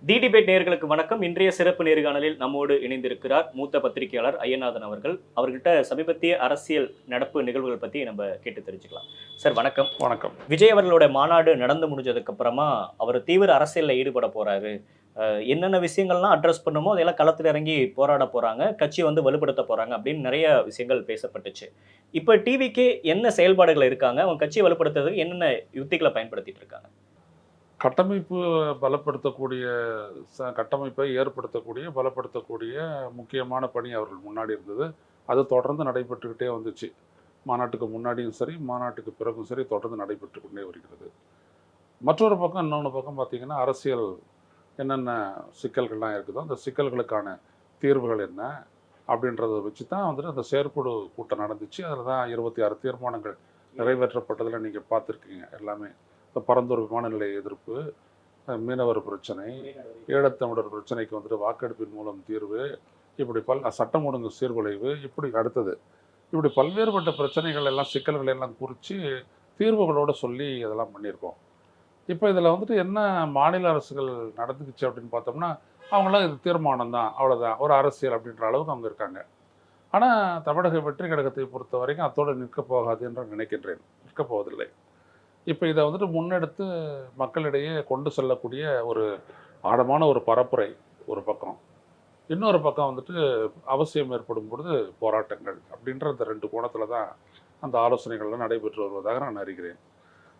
D debate நேயர்களுக்கு வணக்கம். இன்றைய சிறப்பு நேர்காணலில் நம்மோடு இணைந்திருக்கிறார் மூத்த பத்திரிகையாளர் ஐயநாதன் அவர்கள். அவர்கிட்ட சமீபத்திய அரசியல் நடப்பு நிகழ்வுகள் பத்தி நம்ம கேட்டு தெரிஞ்சுக்கலாம். சார் வணக்கம். வணக்கம். விஜய் அவர்களோட மாநாடு நடந்து முடிஞ்சதுக்கு அப்புறமா அவர் தீவிர அரசியல்ல ஈடுபட போறாரு. என்னென்ன விஷயங்கள்லாம் அட்ரஸ் பண்ணுமோ அதெல்லாம் களத்தில் இறங்கி போராட போறாங்க. கட்சி வந்து வலுப்படுத்த போறாங்க அப்படின்னு நிறைய விஷயங்கள் பேசப்பட்டுச்சு. இப்ப டிவிக்கு என்ன செயல்பாடுகள் இருக்காங்க? அவங்க கட்சியை வலுப்படுத்துறதுக்கு என்னென்ன யுக்திகளை பயன்படுத்திட்டு இருக்காங்க? கட்டமைப்பு பலப்படுத்தக்கூடிய கட்டமைப்பை ஏற்படுத்தக்கூடிய பலப்படுத்தக்கூடிய முக்கியமான பணி அவர்கள் முன்னாடி இருந்தது. அது தொடர்ந்து நடைபெற்றுக்கிட்டே வந்துச்சு. மாநாட்டுக்கு முன்னாடியும் சரி, மாநாட்டுக்கு பிறகும் சரி தொடர்ந்து நடைபெற்று கொண்டே வருகிறது. மற்றொரு பக்கம் இன்னொன்று பக்கம் பார்த்தீங்கன்னா, அரசியல் என்னென்ன சிக்கல்கள்லாம் இருக்குதோ அந்த சிக்கல்களுக்கான தீர்வுகள் என்ன அப்படின்றத வச்சு தான் வந்துட்டு அந்த செயற்குழு கூட்டம் நடந்துச்சு. அதில் தான் 26 தீர்மானங்கள் நிறைவேற்றப்பட்டதில் நீங்கள் பார்த்துருக்கீங்க எல்லாமே. இந்த பரந்தூர் விமான நிலைய எதிர்ப்பு, மீனவர் பிரச்சனை, ஈழத்தமிழர் பிரச்சனைக்கு வந்துட்டு வாக்கெடுப்பின் மூலம் தீர்வு, இப்படி சட்டம் ஒழுங்கு சீர்குலைவு, இப்படி அடுத்தது இப்படி பல்வேறுபட்ட பிரச்சனைகள் எல்லாம் சிக்கல்கள் எல்லாம் குறித்து தீர்வுகளோடு சொல்லி இதெல்லாம் பண்ணியிருக்கோம். இப்போ இதில் வந்துட்டு என்ன மாநில அரசுகள் நடந்துக்குச்சு அப்படின்னு பார்த்தோம்னா, அவங்களாம் இது தீர்மானம் தான், அவ்வளோதான், ஒரு அரசியல் அப்படின்ற அளவுக்கு அவங்க இருக்காங்க. ஆனால் தமிழக வெற்றி கழகத்தை பொறுத்த வரைக்கும் அத்தோடு நிற்கப் போகாது என்று நினைக்கின்றேன். நிற்கப் போவதில்லை. இப்போ இதை வந்துட்டு முன்னெடுத்து மக்களிடையே கொண்டு செல்லக்கூடிய ஒரு ஆழமான ஒரு பரப்புரை ஒரு பக்கம், இன்னொரு பக்கம் வந்துட்டு அவசியம் ஏற்படும் பொழுது போராட்டங்கள் அப்படின்ற இந்த 2 கோணத்தில் தான் அந்த ஆலோசனைகள்லாம் நடைபெற்று வருவதாக நான் அறிகிறேன்.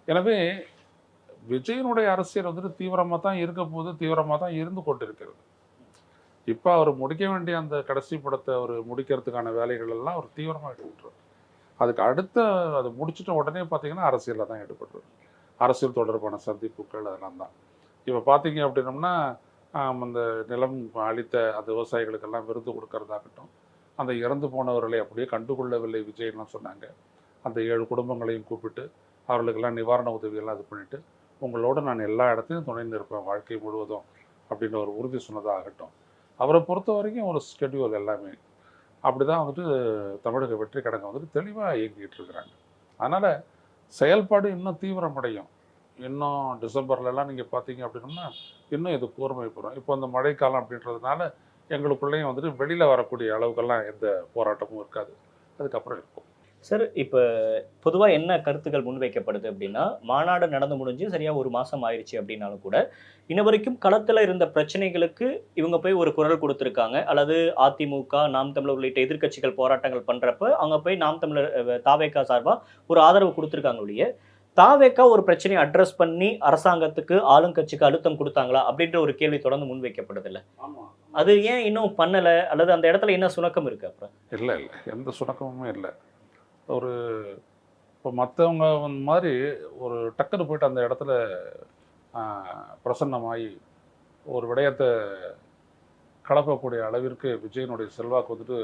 எனவே விஜயனுடைய அரசியல் வந்துட்டு தீவிரமாக தான் இருக்க போது, தீவிரமாக தான் இருந்து கொண்டிருக்கிறது. இப்போ அவர் முடிக்க வேண்டிய அந்த கடைசி படத்தை அவர் முடிக்கிறதுக்கான வேலைகள் எல்லாம் அவர் தீவிரமாக ஈடுபட்டுருவார். அதுக்கு அடுத்த அதை முடிச்சுட்ட உடனே பார்த்தீங்கன்னா அரசியலில் தான் ஈடுபட்டுருவார். அரசியல் தொடர்பான சந்திப்புகள் அதெல்லாம் தான். இப்போ பார்த்தீங்க அப்படின்னம்னா, அந்த நிலம் அளித்த அந்த விவசாயிகளுக்கெல்லாம் விருது கொடுக்கறதாகட்டும், அந்த இறந்து போனவர்களை அப்படியே கண்டுகொள்ளவில்லை விஜய்லாம் சொன்னாங்க. அந்த 7 குடும்பங்களையும் கூப்பிட்டு அவர்களுக்கெல்லாம் நிவாரண உதவியெல்லாம் இது பண்ணிவிட்டு, உங்களோட நான் எல்லா இடத்தையும் துணை நிற்பேன் வாழ்க்கை முழுவதும் அப்படின்னு ஒரு உறுதி சொன்னதாகட்டும், அவரை பொறுத்த வரைக்கும் ஒரு ஸ்கெடியூல் எல்லாமே அப்படி தான் வந்துட்டு தமிழக வெற்றி கழகம் வந்துட்டு தெளிவாக இயங்கிட்டு இருக்கிறாங்க. அதனால் செயல்பாடு இன்னும் தீவிரமடையும். இன்னும் டிசம்பர்லலாம் நீங்கள் பார்த்தீங்க அப்படின்னோம்னா இன்னும் இது கூர்மை பெறும். இப்போ அந்த மழைக்காலம் அப்படின்றதுனால எங்களுக்குள்ளேயும் வந்துட்டு வெளியில் வரக்கூடிய அளவுக்கெல்லாம் எந்த போராட்டமும் இருக்காது. அதுக்கப்புறம் இருக்கும். சார், இப்போ பொதுவாக என்ன கருத்துக்கள் முன்வைக்கப்படுது அப்படின்னா, மாநாடு நடந்து முடிஞ்சு சரியாக ஒரு மாதம் ஆயிடுச்சு அப்படின்னாலும் கூட, இன்ன வரைக்கும் களத்தில் இருந்த பிரச்சனைகளுக்கு இவங்க போய் ஒரு குரல் கொடுத்துருக்காங்க. அல்லது அதிமுக, நாம் தமிழர் உள்ளிட்ட எதிர்க்கட்சிகள் போராட்டங்கள் பண்ணுறப்ப, அவங்க போய் நாம் தமிழர் தாவேகா சார்பாக ஒரு ஆதரவு கொடுத்துருக்காங்க ஒழிய, தாவேகா ஒரு பிரச்சனையை அட்ரஸ் பண்ணி அரசாங்கத்துக்கு, ஆளுங்கட்சிக்கு அழுத்தம் கொடுத்தாங்களா அப்படின்ற ஒரு கேள்வி தொடர்ந்து முன்வைக்கப்படுதில்ல. அது ஏன் இன்னும் பண்ணலை? அல்லது அந்த இடத்துல என்ன சுணக்கம் இருக்குது அப்புறம்? இல்லை, எந்த சுணக்கமுமே இல்லை. ஒரு இப்போ மற்றவங்க மாதிரி ஒரு டக்குன்னு போய்ட்டு அந்த இடத்துல பிரசன்னமாகி ஒரு விடயத்தை கலப்பக்கூடிய அளவிற்கு விஜயனுடைய செல்வாக்கு வந்துட்டு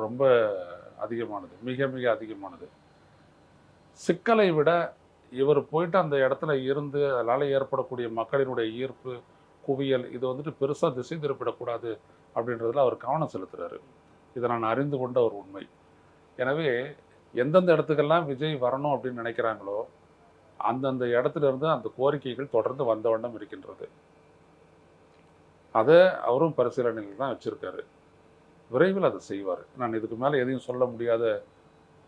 ரொம்ப அதிகமானது, மிக மிக அதிகமானது. சிக்கலை விட இவர் போயிட்டு அந்த இடத்துல இருந்து அதனால் ஏற்படக்கூடிய மக்களினுடைய ஈர்ப்பு, குவியல், இது வந்துட்டு பெருசாக திசை திருப்பிடக்கூடாது அப்படின்றதுல அவர் கவனம் செலுத்துகிறாரு. இதை நான் அறிந்து கொண்ட ஒரு உண்மை. எனவே எந்தெந்த இடத்துக்கெல்லாம் விஜய் வரணும் அப்படின்னு நினைக்கிறாங்களோ அந்தந்த இடத்துல இருந்து அந்த கோரிக்கைகள் தொடர்ந்து வந்த வண்ணம் இருக்கின்றது. அதை அவரும் பரிசீலனையில் தான் வச்சிருக்காரு. விரைவில் அதை செய்வார். நான் இதுக்கு மேலே எதையும் சொல்ல முடியாத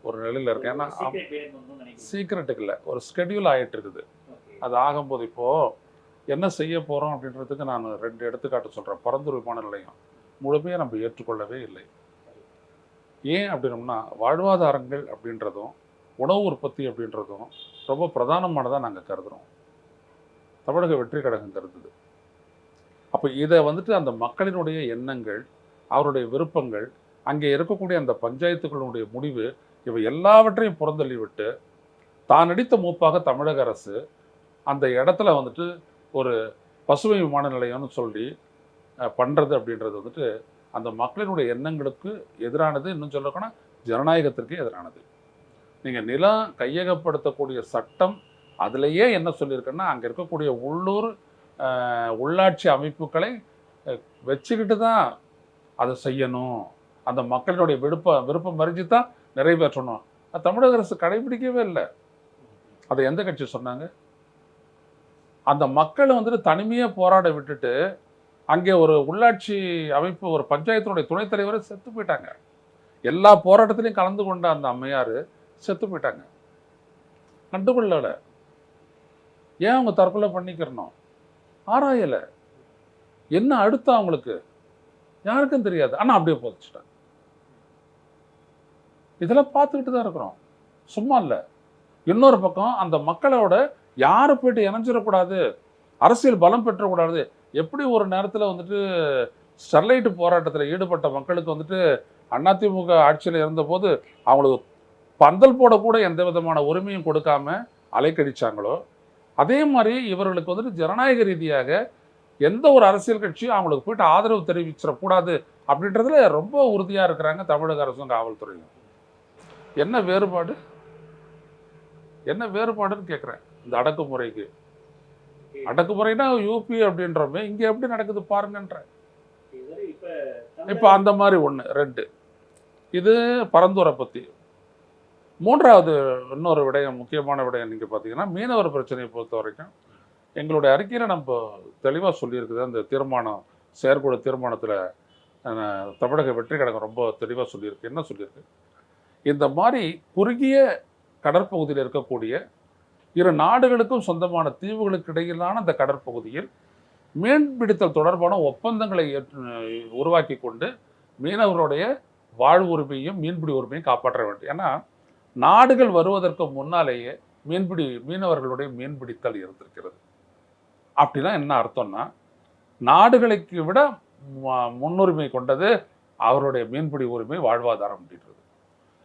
ஒரு நிலையில் இருக்கேன். ஏன்னா சீக்கிரட்டுக்கு இல்லை, ஒரு ஸ்கெடியூல் ஆகிட்டு இருக்குது. அது ஆகும்போது இப்போது என்ன செய்ய போகிறோம் அப்படின்றதுக்கு நான் 2 எடுத்துக்காட்டு சொல்கிறேன். பரந்தூர் விமான நிலையம் முழுமையாக நம்ம ஏற்றுக்கொள்ளவே இல்லை. ஏன் அப்படின்னோம்னா, வாழ்வாதாரங்கள் அப்படின்றதும் உணவு உற்பத்தி அப்படின்றதும் ரொம்ப பிரதானமானதாக நாங்கள் கருதுகிறோம். தமிழக வெற்றி கழகம் கருதுது. அப்போ இதை வந்துட்டு அந்த மக்களினுடைய எண்ணங்கள், அவருடைய விருப்பங்கள், அங்கே இருக்கக்கூடிய அந்த பஞ்சாயத்துக்களுடைய முடிவு, இவை எல்லாவற்றையும் புறந்தள்ளி விட்டு தான் அடித்த மூப்பாக தமிழக அரசு அந்த இடத்துல வந்துட்டு ஒரு பசுமை விமான நிலையம்னு சொல்லி பண்ணுறது அப்படின்றது வந்துட்டு அந்த மக்களினுடைய எண்ணங்களுக்கு எதிரானது. இன்னும் சொல்லப்போனால் ஜனநாயகத்திற்கு எதிரானது. நீங்கள் நிலம் கையகப்படுத்தக்கூடிய சட்டம் அதிலேயே என்ன சொல்லியிருக்குன்னா, அங்கே இருக்கக்கூடிய உள்ளாட்சி அமைப்புகளை வச்சுக்கிட்டு தான் அதை செய்யணும், அந்த மக்களினுடைய விருப்பம் அறிஞ்சு தான் நிறைவேற்றணும். தமிழக அரசு கடைபிடிக்கவே இல்லை. அதை எந்த கட்சி சொன்னாங்க? அந்த மக்களை வந்துட்டு தனிமையாக போராட விட்டுட்டு அங்கே ஒரு உள்ளாட்சி அமைப்பு, ஒரு பஞ்சாயத்தினுடைய துணைத் தலைவர் செத்து போயிட்டாங்க. எல்லா போராட்டத்திலையும் கலந்து கொண்ட அந்த அம்மையார் செத்து போயிட்டாங்க. கண்டுகொள்ளல. ஏன் அவங்க தற்கொலை பண்ணிக்கிறணும்? ஆராயல. என்ன அடுத்து அவங்களுக்கு யாருக்கும் தெரியாது. ஆனா அப்படியே போதிச்சிட்டாங்க. இதெல்லாம் பார்த்துக்கிட்டு தான் இருக்கிறோம், சும்மா இல்லை. இன்னொரு பக்கம் அந்த மக்களோட யாரை போயிட்டு இணைஞ்சிடக்கூடாது, அரசியல் பலம் பெற்றக்கூடாது. எப்படி ஒரு நேரத்தில் வந்துட்டு ஸ்டெர்லைட் போராட்டத்தில் ஈடுபட்ட மக்களுக்கு வந்துட்டு அதிமுக ஆட்சியில் இருந்தபோது அவங்களுக்கு பந்தல் போடக்கூட எந்த விதமான உரிமையும் கொடுக்காம அலைக்கடிச்சாங்களோ, அதே மாதிரி இவர்களுக்கு வந்துட்டு ஜனநாயக ரீதியாக எந்த ஒரு அரசியல் கட்சியும் அவங்களுக்கு போயிட்டு ஆதரவு தெரிவிச்சிடக்கூடாது அப்படின்றதுல ரொம்ப உறுதியாக இருக்கிறாங்க தமிழக அரசும் காவல்துறையும். என்ன வேறுபாடு, என்ன வேறுபாடுன்னு கேட்குறேன் இந்த அடக்குமுறைக்கு. அடக்குமுறைனா யூபி அப்படின்றோமே, இங்கே எப்படி நடக்குது பாருங்கன்ற. இப்போ அந்த மாதிரி ஒன்று 2. இது பரந்தூரை பற்றி. 3வது இன்னொரு விடயம், முக்கியமான விடயம் நீங்கள் பார்த்தீங்கன்னா, மீனவர் பிரச்சனையை பொறுத்த வரைக்கும் எங்களுடைய அறிக்கையில் நம்ம தெளிவாக சொல்லியிருக்குது. அந்த தீர்மானம், செயற்குழு தீர்மானத்தில் தமிழக வெற்றி கழகம் ரொம்ப தெளிவாக சொல்லியிருக்கு. என்ன சொல்லியிருக்கு? இந்த மாதிரி குறுகிய கடற்பகுதியில் இருக்கக்கூடிய 2 நாடுகளுக்கும் சொந்தமான தீவுகளுக்கு இடையிலான அந்த கடற்பகுதியில் மீன்பிடித்தல் தொடர்பான ஒப்பந்தங்களை உருவாக்கி கொண்டு மீனவர்களுடைய வாழ்வு உரிமையும் மீன்பிடி உரிமையும் காப்பாற்ற வேண்டும். ஏன்னா நாடுகள் வருவதற்கு முன்னாலேயே மீனவர்களுடைய மீன்பிடித்தல் இருந்திருக்கிறது. அப்படின்னா என்ன அர்த்தம்னா, நாடுகளுக்கு விட முன்னுரிமை கொண்டது அவருடைய மீன்பிடி உரிமை, வாழ்வாதாரம் அப்படின்றது.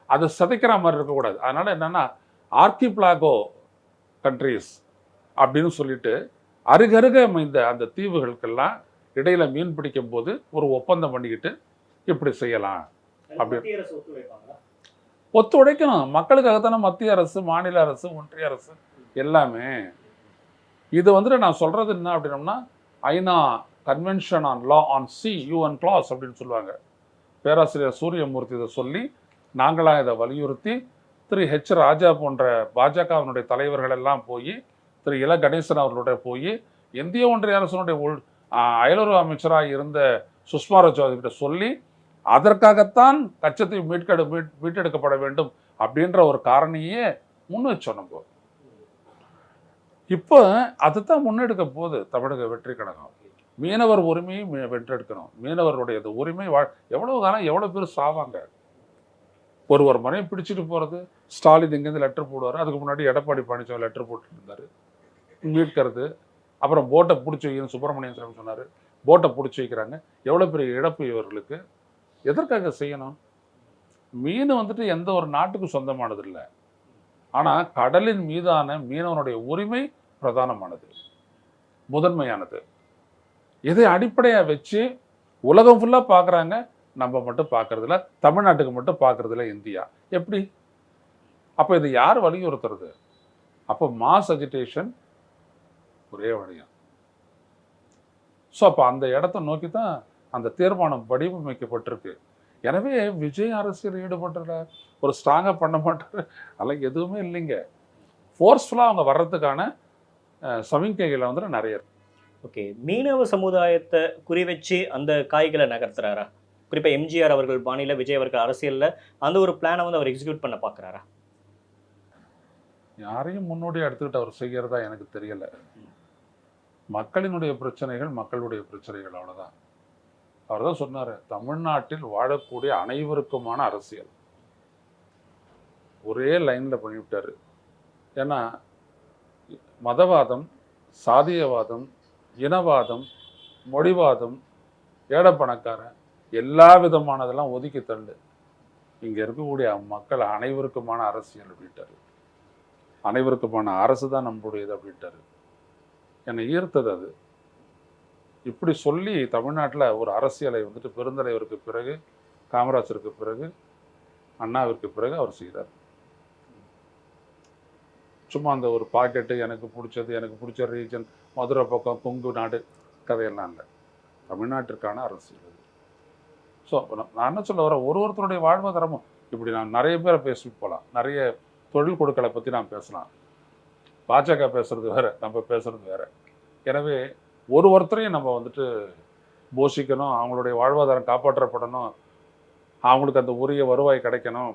அது சிதைக்கிற மாதிரி இருக்கக்கூடாது. அதனால என்னன்னா, ஆர்கிபிளாகோ கண்ட்ரீஸ் அப்படின்னு சொல்லிட்டு அருகருக அமைந்த அந்த தீவுகளுக்கெல்லாம் இடையில மீன் பிடிக்கும் போது ஒரு ஒப்பந்தம் பண்ணிக்கிட்டு இப்படி செய்யலாம் அப்படி ஒத்துழைக்கணும். மக்களுக்காகத்தானே மத்திய அரசு, மாநில அரசு, ஒன்றிய அரசு எல்லாமே. இது வந்துட்டு நான் சொல்றது என்ன அப்படின்னோம்னா, ஐநா convention on law on sea UNCLOS அப்படின்னு சொல்லுவாங்க. பேராசிரியர் சூரியமூர்த்தி இதை சொல்லி நாங்களாம் இதை வலியுறுத்தி திரு ஹெச் ராஜா போன்ற பாஜகவினுடைய தலைவர்கள் எல்லாம் போய், திரு இல கணேசன் அவர்களுடைய போய், இந்திய ஒன்றிய அரசனுடைய அயலுறவு அமைச்சராக இருந்த சுஷ்மா ஸ்வராஜ் கிட்ட சொல்லி அதற்காகத்தான் கச்சத்தை மீட்டெடுக்கப்பட வேண்டும் அப்படின்ற ஒரு காரணியே முன் வச்சோம் நம்ம. இப்போ அதுதான் முன்னெடுக்க போகுது தமிழக வெற்றி கழகம். மீனவர் உரிமையை வென்றெடுக்கணும். மீனவர்களுடைய உரிமை எவ்வளவு காலம் எவ்வளோ பேர் சாவாங்க. ஒரு மனையை பிடிச்சிட்டு போகிறது. ஸ்டாலின் இங்கேருந்து லெட்டர் போடுவார். அதுக்கு முன்னாடி எடப்பாடி பழனிசாமி லெட்டர் போட்டுட்டு இருந்தார் மீட்கிறது. அப்புறம் போட்டை பிடிச்சி வைக்கணும் சுப்பிரமணியன் சாமி சொன்னார். போட்டை பிடிச்சி வைக்கிறாங்க. எவ்வளோ பெரிய இழப்பு இவர்களுக்கு. எதற்காக செய்யணும்? மீன் வந்துட்டு எந்த ஒரு நாட்டுக்கும் சொந்தமானது இல்லை. ஆனால் கடலின் மீதான மீனவனுடைய உரிமை பிரதானமானது, முதன்மையானது. இதை அடிப்படையாக வச்சு உலகம் ஃபுல்லாக பார்க்குறாங்க. நம்ம மட்டும் பார்க்கறதில்ல, தமிழ்நாட்டுக்கு மட்டும் பார்க்கறதில்ல இந்தியா. எப்படி? அப்போ இது யார் வலியுறுத்துறது? அப்போ மாஸ் அஜிடேஷன் ஒரே வழியா. ஸோ அப்போ அந்த இடத்த நோக்கி தான் அந்த தீர்மானம் வடிவமைக்கப்பட்டிருக்கு. எனவே விஜய் அரசியல் ஈடுபடுற ஒரு ஸ்ட்ராங்காக பண்ண மாட்டார், அதெல்லாம் எதுவுமே இல்லைங்க. ஃபோர்ஸ்ஃபுல்லாக அவங்க வர்றதுக்கான சமிக்கைகளை வந்துட்டு நிறைய இருக்கு. ஓகே, மீனவ சமுதாயத்தை குறி வச்சு அந்த காய்களை நகர்த்துறாரா? குறிப்பாக எம்ஜிஆர் அவர்கள் பாணியில் விஜய் அவர்கள் அரசியலில் அந்த ஒரு பிளானை வந்து அவர் எக்ஸிக்யூட் பண்ண பார்க்குறாரா? யாரையும் முன்னோடியாக எடுத்துக்கிட்டு அவர் செய்கிறதா எனக்கு தெரியலை. மக்களினுடைய பிரச்சனைகள் மக்களுடைய பிரச்சனைகள், அவ்வளோதான். அவர் தான் சொன்னார், தமிழ்நாட்டில் வாழக்கூடிய அனைவருக்குமான அரசியல் ஒரே லைனில் பண்ணிவிட்டார். ஏன்னா மதவாதம், சாதியவாதம், இனவாதம், மொழிவாதம், ஏடப்பணக்காரன் எல்லா விதமானதெல்லாம் ஒதுக்கி தள்ளு, இங்கே இருக்கக்கூடிய மக்கள் அனைவருக்குமான அரசியல் அப்படின்ட்டாரு. அனைவருக்குமான அரசு தான் நம்மளுடையது அப்படின்ட்டாரு. என்னை ஈர்த்தது அது. இப்படி சொல்லி தமிழ்நாட்டில் ஒரு அரசியலை வந்துட்டு பெருந்தலைவருக்கு பிறகு, காமராஜருக்கு பிறகு, அண்ணாவிற்கு பிறகு அவர் செய்கிறார். சும்மா அந்த ஒரு பாக்கெட்டு, எனக்கு பிடிச்ச ரீஜன், மதுரை பக்கம், கொங்கு நாடு கதையெல்லாம் இல்லை. தமிழ்நாட்டிற்கான அரசியல் அது. ஸோ நான் என்ன சொல்ல வரேன், ஒருத்தருடைய வாழ்வாதாரமும் இப்படி நான் நிறைய பேரை பேசிட்டு போகலாம். நிறைய தொழில் கொடுக்கலை பற்றி நான் பேசலாம். பாஜக பேசுறது வேற, நம்ம பேசுறது வேற. எனவே ஒருத்தரையும் நம்ம வந்துட்டு போஷிக்கணும், அவங்களுடைய வாழ்வாதாரம் காப்பாற்றப்படணும், அவங்களுக்கு அந்த உரிய வருவாய் கிடைக்கணும்,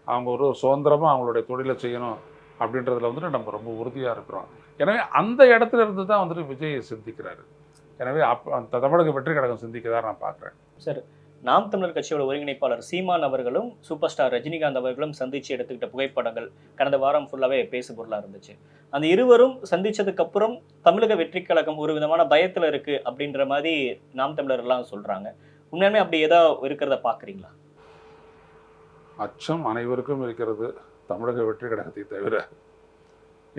அவங்க ஒரு சுதந்திரமாக அவங்களுடைய தொழிலை செய்யணும் அப்படின்றதுல வந்துட்டு நம்ம ரொம்ப உறுதியாக இருக்கிறோம். எனவே அந்த இடத்துல இருந்து தான் வந்துட்டு விஜய் சிந்திக்கிறாரு. எனவே அந்த தமிழக வெற்றி கழகம் சிந்திக்கதான் நான் பார்க்குறேன். சார், நாம் தமிழர் கட்சியோட ஒருங்கிணைப்பாளர் சீமான் அவர்களும் சூப்பர் ஸ்டார் ரஜினிகாந்த் அவர்களும் சந்திச்சு எடுத்துக்கிட்ட புகைப்படங்கள் கடந்த வாரம் ஃபுல்லாவே பேசு பொருளா இருந்துச்சு. அந்த இருவரும் சந்திச்சதுக்கு அப்புறம் தமிழக வெற்றி கழகம் ஒரு விதமான பயத்துல இருக்கு அப்படின்ற மாதிரி நாம் தமிழர் எல்லாம் சொல்றாங்க. உண்மையுமே அப்படி ஏதோ இருக்கிறத பாக்குறீங்களா? அச்சம் அனைவருக்கும் இருக்கிறது, தமிழக வெற்றி கழகத்தை தவிர.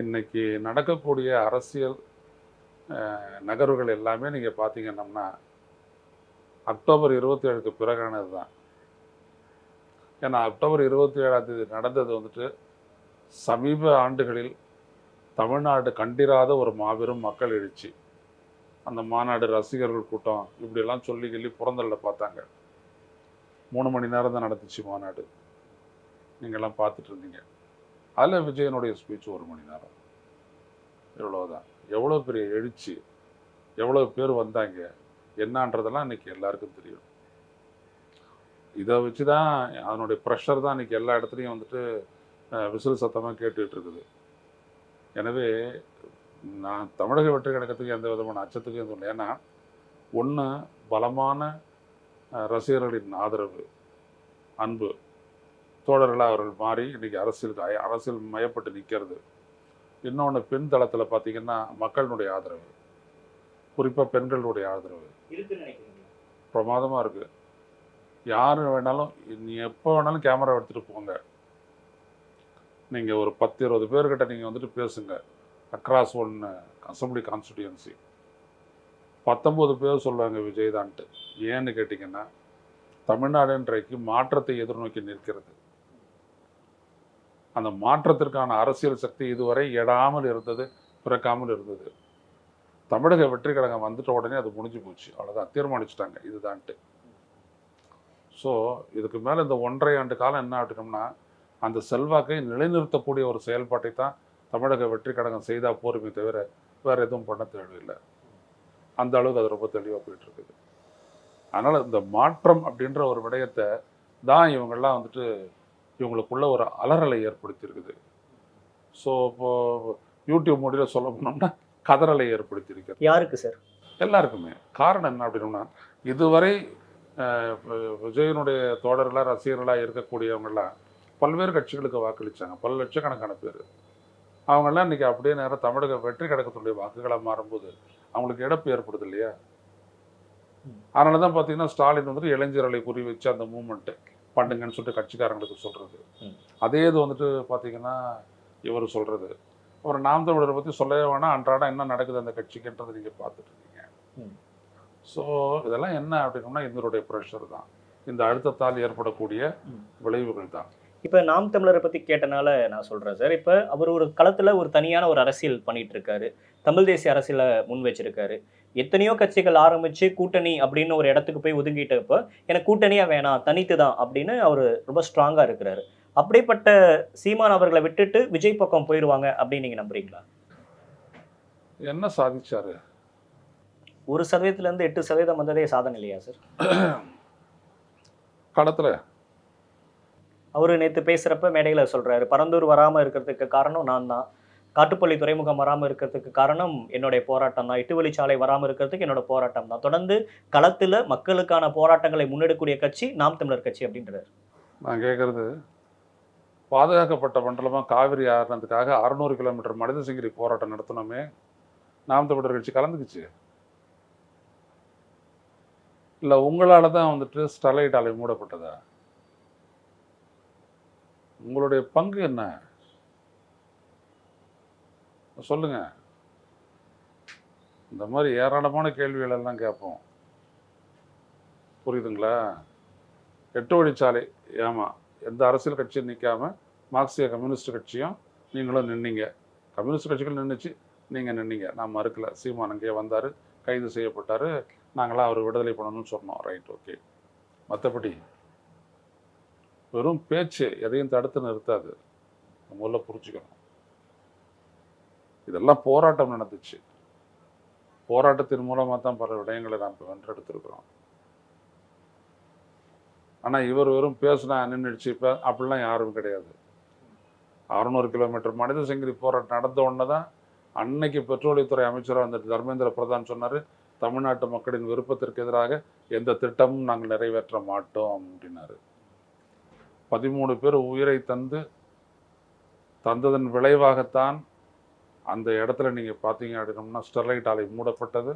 இன்னைக்கு நடக்கக்கூடிய அரசியல் நகர்வுகள் எல்லாமே நீங்கள் பார்த்தீங்கன்னா அக்டோபர் 27க்கு பிறகானது தான். ஏன்னா அக்டோபர் 27 நடந்தது வந்துட்டு சமீப ஆண்டுகளில் தமிழ்நாடு கண்டிராத ஒரு மாபெரும் மக்கள் எழுச்சி. அந்த மாநாடு, ரசிகர்கள் கூட்டம், இப்படியெல்லாம் சொல்லி புறந்தள்ள பார்த்தாங்க. 3 மணி நேரம் தான் நடந்துச்சு மாநாடு. நீங்கள்லாம் பார்த்துட்டு இருந்தீங்க. அதில் விஜயனுடைய ஸ்பீச் 1 மணி நேரம். இவ்வளோதான். எவ்வளோ பெரிய எழுச்சி, எவ்வளோ பேர் வந்தாங்க என்னன்றதெல்லாம் இன்னைக்கு எல்லாருக்கும் தெரியும். இதை வச்சு தான் அதனுடைய ப்ரெஷர் தான் இன்னைக்கு எல்லா இடத்துலையும் வந்துட்டு விசில் சத்தமாக கேட்டுட்டு இருக்குது. எனவே நான் தமிழக வெற்றி கழகத்துக்கு எந்த விதமான அச்சத்துக்கும் எதுவும் இல்லை. ஏன்னா ஒன்று, பலமான ரசிகர்களின் ஆதரவு, அன்பு, தோழர்களாக அவர்கள் மாறி இன்னைக்கு அரசியல் மயப்பட்டு நிற்கிறது. இன்னொன்று, பெண் தளத்தில் பார்த்தீங்கன்னா மக்களினுடைய ஆதரவு, குறிப்பாக பெண்களுடைய ஆதரவு பிரமாதமாக இருக்குது. யார் வேணாலும், நீ எப்போ வேணாலும் கேமரா எடுத்துகிட்டு போங்க, நீங்கள் ஒரு 10-20 பேர்கிட்ட நீங்கள் வந்துட்டு பேசுங்க. அக்ராஸ் ஒன் அசம்பிளி கான்ஸ்டிடியூன்சி 19 பேர் சொல்லுவாங்க விஜய் தான்ட்டு. ஏன்னு கேட்டிங்கன்னா தமிழ்நாடு இன்றைக்கு மாற்றத்தை எதிர்நோக்கி நிற்கிறது. அந்த மாற்றத்திற்கான அரசியல் சக்தி இதுவரை எடாமல் இருந்தது, பிறக்காமல் இருந்தது. தமிழக வெற்றி கழகம் வந்துட்ட உடனே அது முடிஞ்சு போச்சு. அவ்வளோதான், தீர்மானிச்சுட்டாங்க இதுதான்ட்டு. ஸோ இதுக்கு மேலே இந்த 1.5 ஆண்டு காலம் என்ன ஆகிட்டோம்னா அந்த செல்வாக்கை நிலைநிறுத்தக்கூடிய ஒரு செயல்பாட்டை தான் தமிழக வெற்றி கழகம் செய்தால் போருமே தவிர வேறு எதுவும் பண்ண தேவையில்லை. அந்த அளவுக்கு அது ரொம்ப தெளிவாக போயிட்டு இருக்குது. அதனால் இந்த மாற்றம் அப்படின்ற ஒரு விடயத்தை தான் இவங்கெல்லாம் வந்துட்டு இவங்களுக்குள்ள ஒரு அலறலை ஏற்படுத்தியிருக்குது. ஸோ இப்போது யூடியூப் மொழியில் சொல்ல போனோம்னா கதறலை ஏற்படுத்தியிருக்கிறது. யாருக்கு சார்? எல்லாருக்குமே. காரணம் என்ன அப்படின்னா, இதுவரை விஜயனுடைய தோழர்களாக ரசிகர்களாக இருக்கக்கூடியவங்கெல்லாம் பல்வேறு கட்சிகளுக்கு வாக்களித்தாங்க, பல லட்சக்கணக்கான பேர். அவங்கெல்லாம் இன்றைக்கி அப்படியே நேரம் தமிழக வெற்றி கழகத்துடைய வாக்குகளாக மாறும்போது அவங்களுக்கு இழப்பு ஏற்படுது இல்லையா? அதனால தான் பார்த்தீங்கன்னா ஸ்டாலின் வந்துட்டு இளைஞர்களை குறி வச்சு அந்த மூமெண்ட்டு பண்ணுங்கன்னு சொல்லிட்டு கட்சிக்காரங்களுக்கு சொல்கிறது. அதே இது வந்துட்டு பார்த்தீங்கன்னா இவர் சொல்கிறது. அப்புறம் நாம் தமிழரை பற்றி சொல்லவே வேணாம், அன்றாடம் என்ன நடக்குது அந்த கட்சிக்குன்றது நீங்கள் பார்த்துட்டு இருக்கீங்க. ஸோ இதெல்லாம் என்ன அப்படின்னா இதனுடைய ப்ரெஷர் தான், இந்த அழுத்தத்தால் ஏற்படக்கூடிய விளைவுகள் தான். இப்போ நாம் தமிழரை பற்றி கேட்டனால நான் சொல்கிறேன் சார். இப்போ அவர் ஒரு களத்தில் ஒரு தனியான ஒரு அரசியல் பண்ணிட்டு இருக்காரு, தமிழ் தேசிய அரசியலை முன் வச்சிருக்காரு. எத்தனையோ கட்சிகள் ஆரம்பித்து கூட்டணி அப்படின்னு ஒரு இடத்துக்கு போய் ஒதுங்கிட்டப்போ எனக்கு கூட்டணியாக வேணாம், தனித்து தான் அப்படின்னு அவர் ரொம்ப ஸ்ட்ராங்காக இருக்கிறாரு. அப்படிப்பட்ட சீமான் அவர்களை விட்டுட்டு விஜய் பக்கம் போயிடுவாங்க அப்படின்னு நீங்கள் நம்புறீங்களா? என்ன சாதிச்சாரு? 1%லேருந்து 8% வந்ததே சாதனை இல்லையா சார்? களத்தில் அவர் நேற்று பேசுகிறப்ப மேடையில் சொல்கிறாரு, பரந்தூர் வராமல் இருக்கிறதுக்கு காரணம் நான் தான், காட்டுப்பள்ளி துறைமுகம் வராமல் இருக்கிறதுக்கு காரணம் என்னுடைய போராட்டம் தான், 8 வழிச்சாலை வராமல் இருக்கிறதுக்கு என்னோட போராட்டம் தான், தொடர்ந்து களத்தில் மக்களுக்கான போராட்டங்களை முன்னெடுக்கக்கூடிய கட்சி நாம் தமிழர் கட்சி அப்படின்றார். நான் கேட்குறது, பாதுகாக்கப்பட்ட மண்டலமாக காவிரி ஆறுனதுக்காக 600 கிலோமீட்டர் மனித சங்கிலி போராட்டம் நடத்தினோமே, நாம் தமிழர் கட்சி கலந்துக்குச்சு. இல்லை உங்களால் தான் வந்துட்டு ஸ்டெர்லைட் ஆலை மூடப்பட்டதா? உங்களுடைய பங்கு என்ன சொல்லுங்க. இந்த மாதிரி ஏராளமான கேள்விகள் எல்லாம் கேட்போம், புரியுதுங்களா? 8 வழிச்சாலை, ஏமா எந்த அரசியல் கட்சியும் நிற்காம மார்க்சிய கம்யூனிஸ்ட் கட்சியும் நீங்களும் நின்னீங்க, கம்யூனிஸ்ட் கட்சிகள் நின்றுச்சு, நீங்கள் நின்னீங்க. நான் மறுக்கல. சீமான் அங்கேயே வந்தார், கைது செய்யப்பட்டார், நாங்களாம் அவர் விடுதலை பண்ணணும்னு சொன்னோம், ரைட், ஓகே. மற்றபடி வெறும் பேச்சு எதையும் தடுத்து நிறுத்தாது, முதல்ல புரிஞ்சுக்கணும். இதெல்லாம் போராட்டம் நடந்துச்சு. போராட்டத்தின் மூலமாக தான் பல விடயங்களை நாம் இப்போ வென்றெடுத்திருக்கிறோம். ஆனால் இவர் வெறும் பேசுனா நின்றுடுச்சு இப்போ அப்படிலாம் யாரும் கிடையாது. 600 கிலோமீட்டர் மனித சங்கிலி போராட்டம் நடந்த உடனே தான் அன்னைக்கு பெட்ரோலியத்துறை அமைச்சராக அந்த தர்மேந்திர பிரதான் சொன்னார், தமிழ்நாட்டு மக்களின் விருப்பத்திற்கு எதிராக எந்த திட்டமும் நாங்கள் நிறைவேற்ற மாட்டோம் அப்படின்னாரு. 13 பேர் உயிரை தந்ததன் விளைவாகத்தான் அந்த இடத்துல நீங்கள் பார்த்தீங்க அப்படின்னோம்னா ஸ்டெர்லைட் ஆலை மூடப்பட்டது,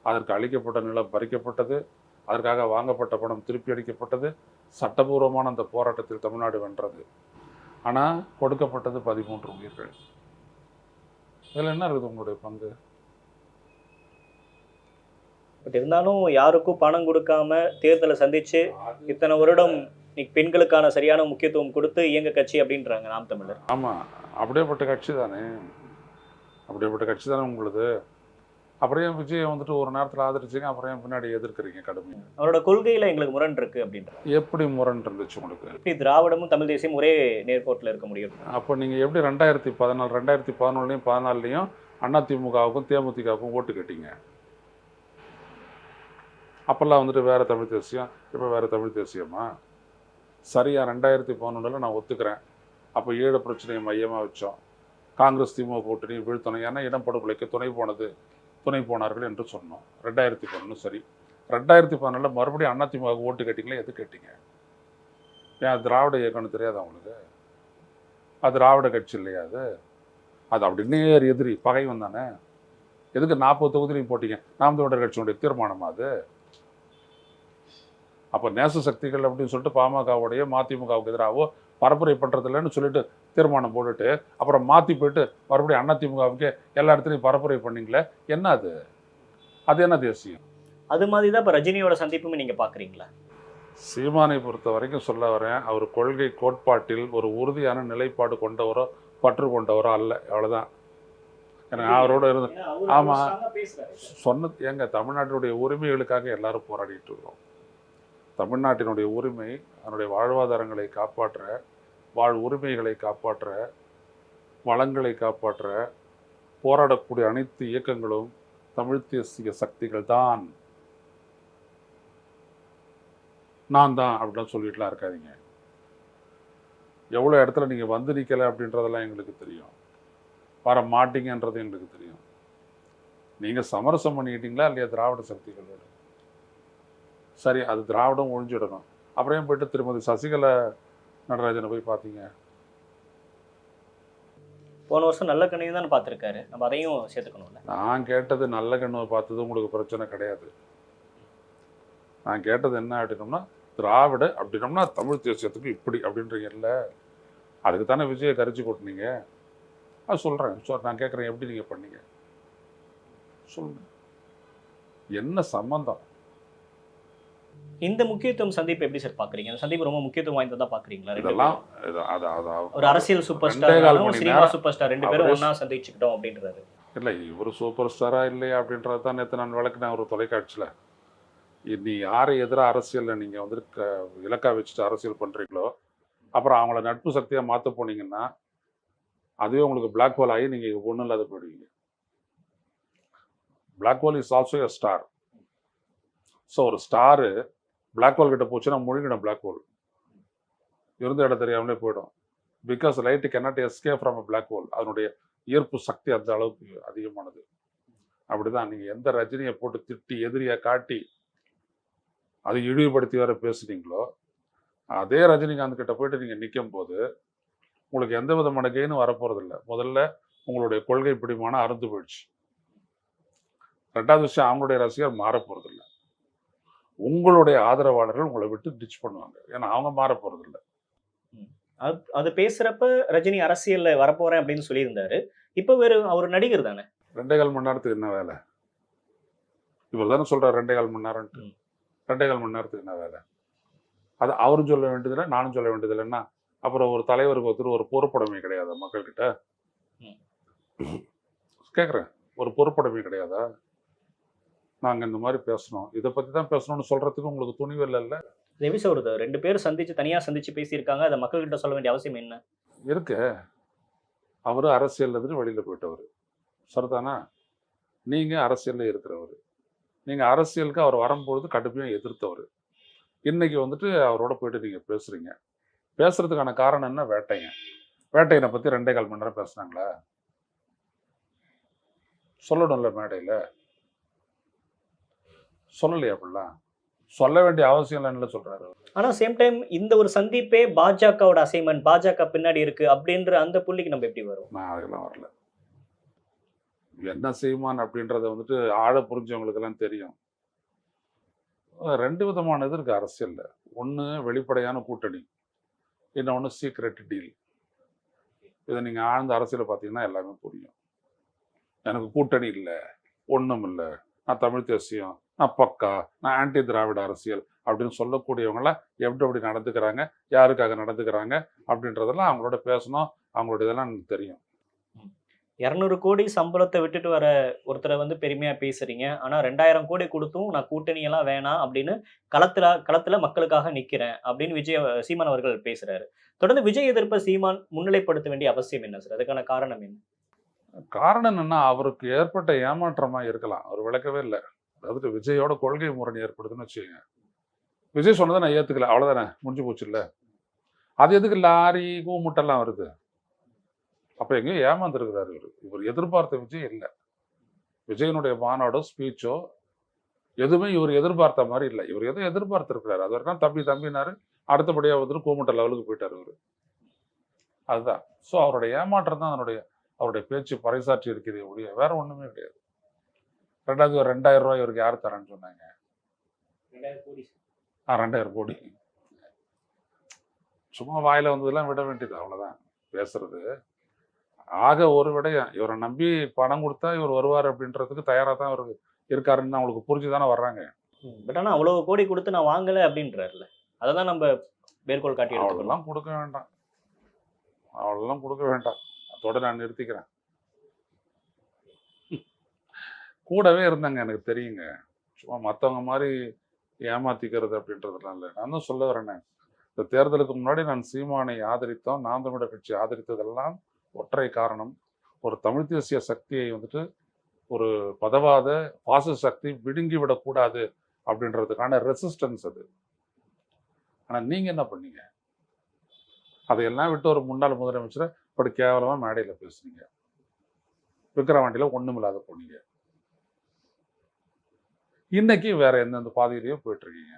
அதற்கு அளிக்கப்பட்ட நிலம் பறிக்கப்பட்டது, அதற்காக வாங்கப்பட்ட பணம் திருப்பி அளிக்கப்பட்டது. சட்டபூர்வமான அந்த போராட்டத்தில் தமிழ்நாடு வென்றது. ஆனால் கொடுக்கப்பட்டது 13 உயிர்கள். இதில் என்ன இருக்குது உங்களுடைய பங்கு? பட் இருந்தாலும் யாருக்கும் பணம் கொடுக்காம தேர்தலை சந்திச்சு இத்தனை வருடம் பெண்களுக்கான சரியான முக்கியத்துவம் கொடுத்து இயங்க கட்சி அப்படின்றாங்க நாம் தமிழர். ஆமாம், அப்படியேப்பட்ட கட்சி தானே, அப்படியேப்பட்ட கட்சி தானே உங்களுது. அப்புறம் ஏன் விஜயை வந்துட்டு ஒரு நேரத்தில் ஆதரிச்சிங்க, அப்புறம் ஏன் பின்னாடி எதிர்க்கிறீங்க கடுமையாக? அவரோட கொள்கையில எங்களுக்கு முரண் இருக்கு அப்படின்றாங்க. எப்படி முரண் இருந்துச்சு உங்களுக்கு? எப்படி திராவிடமும் தமிழ் தேசியம் ஒரே நேர்கோட்டில் இருக்க முடியும்? அப்போ நீங்கள் எப்படி 2014 2011 14 அதிமுகவுக்கும் தேமுதிகவுக்கும் ஓட்டு கேட்டீங்க? அப்போல்லாம் வந்துட்டு வேறு தமிழ் தேசியம், இப்போ வேறு தமிழ் தேசியமா? சரியா 2011 நான் ஒத்துக்கிறேன். அப்போ ஈழ பிரச்சனையை மையமாக வச்சோம். காங்கிரஸ் திமுக கூட்டணி வீழ்த்தணும், ஏன்னா இனப்படுகொலைக்கு துணை போனார்கள் என்று சொன்னோம். 2011 சரி. 2014 மறுபடியும் அதிமுக ஓட்டு கேட்டீங்களே, எது கேட்டீங்க? ஏன் திராவிட இயக்கம்னு தெரியாதா உங்களுக்கு? அது திராவிட கட்சி இல்லையா? அது அப்படி நேர் எதிரி பகைவன் தானே. எதுக்கு 40 தொகுதியிலையும் போட்டீங்க? நாம் தமிழர் கட்சியினுடைய தீர்மானமா அது? அப்போ நேச சக்திகள் அப்படின்னு சொல்லிட்டு பாமகவுடைய மதிமுகவுக்கு எதிராகவோ பரப்புரை பண்ணுறதில்லன்னு சொல்லிட்டு தீர்மானம் போட்டுட்டு அப்புறம் மாற்றி போயிட்டு மறுபடியும் அதிமுகவுக்கு எல்லா இடத்துலையும் பரப்புரை பண்ணீங்களே, என்ன அது? அது என்ன தேசியம்? அது மாதிரி தான் இப்போ ரஜினியோட சந்திப்புமே நீங்கள் பார்க்குறீங்களா? சீமானை பொறுத்த வரைக்கும் சொல்ல வரேன், அவர் கொள்கை கோட்பாட்டில் ஒரு உறுதியான நிலைப்பாடு கொண்டவரோ பற்று கொண்டவரோ அல்ல, அவ்வளோதான். எனக்கு அவரோட இருந்து ஆமாம் சொன்னது ஏங்க, தமிழ்நாட்டினுடைய உரிமைகளுக்காக எல்லாரும் போராடிட்டு இருக்கிறோம். தமிழ்நாட்டினுடைய உரிமை, அதனுடைய வாழ்வாதாரங்களை காப்பாற்ற, உரிமைகளை காப்பாற்ற, வளங்களை காப்பாற்ற போராடக்கூடிய அனைத்து இயக்கங்களும் தமிழ் தேசிய சக்திகள் தான். நான் தான் அப்படிலாம் சொல்லிட்டுலாம் இருக்காதீங்க. எவ்வளோ இடத்துல நீங்கள் வந்து நிற்கலை அப்படின்றதெல்லாம் எங்களுக்கு தெரியும், வர மாட்டீங்கன்றது எங்களுக்கு தெரியும். நீங்கள் சமரசம் பண்ணிக்கிட்டீங்களா இல்லையா திராவிட சக்திகளோட? சரி, அது திராவிடம் ஒழிஞ்சிடணும். அப்புறம் போயிட்டு திருமதி சசிகலா நடராஜனை போய் பார்த்தீங்க? போன வருஷம் நல்ல கண்ணையும் தானே பார்த்துருக்காரு, நம்ம அதையும் சேர்த்துக்கணும்ல. நான் கேட்டது நல்ல கண்ணுவை பார்த்தது உங்களுக்கு பிரச்சனை கிடையாது. நான் கேட்டது என்ன அப்படின்னோம்னா, திராவிட அப்படின்னோம்னா தமிழ் தேசியத்துக்கு இப்படி அப்படின்றீங்கல்ல, அதுக்கு தானே விஜயை கரிச்சு கொட்டினீங்க. அது சொல்கிறேன், நான் கேட்குறேன், எப்படி நீங்கள் பண்ணீங்க சொல்லுங்க, என்ன சம்பந்தம்? இந்த முக்கியத்துவம் சந்திப்பு எப்படி சார் பாக்குறீங்க? அந்த சந்திப்பு ரொம்ப முக்கியத்துவம் வாய்ந்ததா பாக்குறீங்களா? இதெல்லாம் ஒரு அரசியல் super star, cinema super star, ரெண்டு பேரும் ஒண்ணா சந்திச்சுக்கிட்டோம் அப்படின்றாரு. இல்லை, இவர் சூப்பர் ஸ்டாரா இல்லையா அப்படின்றது தான் நேற்று நான் விளக்குனேன் ஒரு தொலைக்காட்சியில். நீ யாரை எதிராக அரசியலில் நீங்கள் வந்து இலக்கா வச்சுட்டு அரசியல் பண்ணுறீங்களோ, அப்புறம் அவங்கள நட்பு சக்தியாக மாற்ற போனீங்கன்னா அதுவே உங்களுக்கு பிளாக் ஹோல் ஆகி நீங்கள் ஒன்றும் இல்லாத போயிடுவீங்க. Black hole is also a star. So ஒரு ஸ்டாரு பிளாக் ஹோல் கிட்ட போச்சுன்னா முழுங்கிடும். பிளாக் ஹோல் இருந்த இடம் தெரியாமலே போயிடும். Because light cannot escape from a black hole. அதனுடைய ஈர்ப்பு சக்தி அந்த அளவுக்கு அதிகமானது. அப்படிதான் நீங்கள் எந்த ரஜினியை போட்டு திட்டி எதிரியை காட்டி அதை இழிவுபடுத்தி வர பேசுனீங்களோ, அதே ரஜினிகாந்த் கிட்ட போயிட்டு நீங்கள் நிற்கும் போது உங்களுக்கு எந்த விதமான கெயினும் வரப்போறதில்லை. முதல்ல உங்களுடைய கொள்கை பிடிமான அறுந்து போயிடுச்சு. ரெண்டாவது விஷயம், அவங்களுடைய ரசிகர் மாற போறதில்லை. உங்களுடைய ஆதரவாளர்கள் உங்களை விட்டு டிச் பண்ணுவாங்க, ஏன்னா அவங்க மாற போறதில்லை. அது பேசுறப்ப ரஜினி அரசியல்ல வரப்போறேன் அப்படின்னு சொல்லியிருந்தாரு. இப்ப வேற அவர் நடிகர் தானே. 2.25 மணி நேரத்துக்கு என்ன வேலை? இவர் தானே சொல்றாரு 2.25 மணி நேரம். 2.25 மணி நேரத்துக்கு என்ன வேலை? அது அவரும் சொல்ல வேண்டியதில்லை, நானும் சொல்ல வேண்டியதில்லைன்னா அப்புறம் ஒரு தலைவருக்கு ஒருத்தர் ஒரு பொறுப்புடைமை கிடையாதா மக்கள்கிட்ட? கேட்குறேன், ஒரு பொறுப்புடைமை கிடையாதா? நாங்கள் இந்த மாதிரி பேசணும், இதை பற்றி தான் பேசணும்னு சொல்றதுக்கு உங்களுக்கு துணிவு இல்லைல்ல? எப்படி சொல்றது? 2 பேரும் தனியா சந்திச்சு பேசியிருக்காங்க, அதை மக்கள்கிட்ட சொல்ல வேண்டிய அவசியம் என்ன இருக்கு? அவரு அரசியல் வெளியில போயிட்டவர், சரிதானா? நீங்கள் அரசியலில் இருக்கிறவர், நீங்கள் அரசியலுக்கு அவர் வரும்பொழுது கடுமையாக எதிர்த்தவர். இன்னைக்கு வந்துட்டு அவரோட போயிட்டு நீங்கள் பேசுகிறீங்க. பேசுறதுக்கான காரணம் என்ன? வேட்டைங்க. வேட்டையனை பற்றி 2.25 மணி நேரம் பேசுனாங்களா? சொல்லணும்ல மேடையில், சொல்லலையா? அப்படிலாம் சொல்ல வேண்டிய அவசியம் இல்லைன்னு சொல்றாரு. ஆனா சேம் டைம் இந்த ஒரு சந்திப்பே பாஜகவோட அசைன்மெண்ட், பாஜக பின்னாடி இருக்கு அப்படின்ற அந்த புள்ளிக்கு நம்ம எப்படி வரும்? நான் அதெல்லாம் வரல. என்ன செய்வான் அப்படின்றத வந்துட்டு ஆழ புரிஞ்சவங்களுக்கு எல்லாம் தெரியும். 2 விதமான இது இருக்கு அரசியல்ல. ஒன்று வெளிப்படையான கூட்டணி, இன்னொன்று சீக்ரெட் டீல். இதை நீங்க ஆழ்ந்த அரசியலை பார்த்தீங்கன்னா எல்லாமே புரியும். எனக்கு கூட்டணி இல்லை, ஒன்றும் இல்லை, நான் தமிழ் தேசியம், நான் பக்கா, நான் ஆன்டி திராவிட அரசியல் அப்படின்னு சொல்லக்கூடியவங்களாம் எப்படி நடந்துக்கிறாங்க, யாருக்காக நடந்துக்கிறாங்க அப்படின்றதெல்லாம் அவங்களோட பேசணும். அவங்களோட இதெல்லாம் எனக்கு தெரியும். 200 கோடி சம்பளத்தை விட்டுட்டு வர ஒருத்தரை வந்து பெருமையா பேசுறீங்க. ஆனா 2000 கோடி கொடுத்தும் நான் கூட்டணி எல்லாம் வேணாம் அப்படின்னு களத்துல மக்களுக்காக நிக்கிறேன் அப்படின்னு சீமான் அவர்கள் பேசுறாரு. தொடர்ந்து விஜய் எதிர்ப்பை சீமான் முன்னிலைப்படுத்த வேண்டிய அவசியம் என்ன சார்? அதுக்கான காரணம் என்ன? காரணம் என்னன்னா, அவருக்கு ஏற்பட்ட ஏமாற்றமா இருக்கலாம். அவர் விளக்கவே இல்லை. அதாவது விஜயோட கொள்கை முரண் ஏற்படுதுன்னு வச்சுக்கோங்க. விஜய் சொன்னதை நான் ஏத்துக்கல, அவ்வளவுதானே, முடிஞ்சு போச்சு இல்ல. அது எதுக்கு லாரி கூமுட்டெல்லாம் வருது? அப்ப எங்கேயும் ஏமாந்துருக்கிறாரு இவர். இவர் எதிர்பார்த்த விஜய் இல்லை. விஜயனுடைய மாநாடோ ஸ்பீச்சோ எதுவுமே இவர் எதிர்பார்த்த மாதிரி இல்லை. இவர் எதுவும் எதிர்பார்த்திருக்கிறாரு. அது வரைக்கும் தம்பினாரு, அடுத்தபடியாக வந்துட்டு கூமுட்ட லெவலுக்கு போயிட்டாரு இவர். அதுதான். ஸோ அவருடைய ஏமாற்றம் தான் அவருடைய பேச்சு பறைசாற்றி இருக்கிறதே ஒழிய வேற ஒண்ணுமே கிடையாது. ரெண்டாவது ஒரு 2000 ரூபாய் இவருக்கு யார் தரேன்னு சொன்னாங்க? 2000 கோடி. சும்மா வாயில வந்ததெல்லாம் விட வேண்டியது, அவ்வளவுதான் பேசுறது. ஆக ஒரு விடயம், இவரை நம்பி பணம் கொடுத்தா இவர் வருவார் அப்படின்றதுக்கு தயாரா தான் இவர் இருக்காருன்னு அவங்களுக்கு புரிஞ்சுதானே வர்றாங்க. பட் ஆனா அவ்வளவு கோடி கொடுத்து நான் வாங்கல அப்படின்றாருல, அததான் நம்ம மேற்கோள் காட்டி எடுத்துக்கலாம். அவ்வளோலாம் கொடுக்க வேண்டாம், அவ்வளோலாம் கொடுக்க வேண்டாம். அதோட நான் நிறுத்திக்கிறேன். கூடவே இருந்தாங்க, எனக்கு தெரியுங்க. சும்மா மற்றவங்க மாதிரி ஏமாத்திக்கிறது அப்படின்றதுலாம் இல்லை. நான் தான் சொல்ல வரேனே, இந்த தேர்தலுக்கு முன்னாடி நான் சீமானை ஆதரித்தோம், நாம் தமிழர் கட்சி ஆதரித்ததெல்லாம் ஒற்றை காரணம். ஒரு தமிழ் தேசிய சக்தியை வந்துட்டு ஒரு பதவாத பாச சக்தி விழுங்கி விடக்கூடாது அப்படின்றதுக்கான ரெசிஸ்டன்ஸ் அது. ஆனா நீங்க என்ன பண்ணீங்க? அதையெல்லாம் விட்டு ஒரு முன்னாள் முதலமைச்சரை இப்படி கேவலமா மேடையில பேசுனீங்க. விக்கிரவாண்டியில ஒண்ணுமில்லாத போனீங்க. இன்னைக்கு வேற எந்தெந்த பாதையிலயோ போயிட்டு இருக்கீங்க.